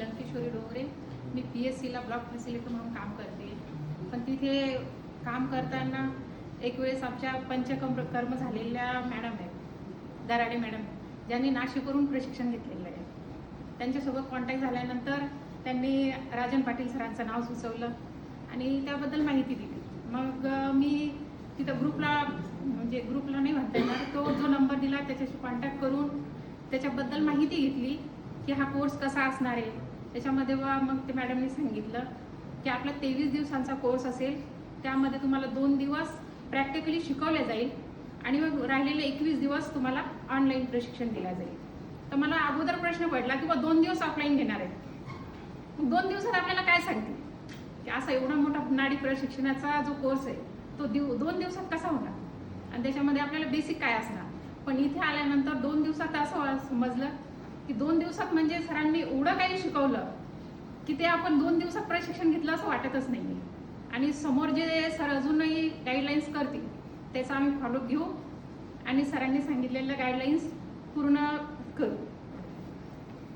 लंकेश्वरी डोंगरे. मी PSCला block facility म्हणून काम करते. पण तिथे काम करताना एक वेळेस आमच्या पंचकर्म झालेल्या मॅडम आहेत, दराडे मॅडम, ज्यांनी नाशिकवरून प्रशिक्षण घेतलेलं आहे. त्यांच्यासोबत कॉन्टॅक्ट झाल्यानंतर त्यांनी राजन पाटील सरांचं नाव सुचवलं आणि त्याबद्दल माहिती दिली. मग मी तिथं ग्रुपला नाही म्हणता येणार, तो जो नंबर दिला त्याच्याशी कॉन्टॅक्ट करून त्याच्याबद्दल माहिती घेतली की हा कोर्स कसा असणार आहे. त्याच्यामध्ये मग ते मॅडमनी सांगितलं की आपला 23 दिवसांचा कोर्स असेल, त्यामध्ये तुम्हाला 2 दिवस प्रॅक्टिकली शिकवले जाईल आणि मग राहिलेले 21 दिवस तुम्हाला ऑनलाईन प्रशिक्षण दिलं जाईल. तर मला अगोदर प्रश्न पडला की 2 दिवस ऑफलाईन घेणार आहे, 2 दिवसात आपल्याला काय सांगतील की असा एवढा मोठा नाडी प्रशिक्षणाचा जो कोर्स आहे तो 2 दिवसात कसा होणार आणि त्याच्यामध्ये आपल्याला बेसिक काय असणार. पण इथे आल्यानंतर 2 दिवसात असं समजलं की 2 दिवसात म्हणजे सरांनी एवढं काही शिकवलं की ते आपण 2 दिवसात प्रशिक्षण घेतलं असं वाटतच नाही. आणि समोर जे सर अजूनही गाईडलाईन्स करतील त्याचा आम्ही फॉलो घेऊ आणि सरांनी सांगितलेल्या गाईडलाईन्स पूर्ण करू.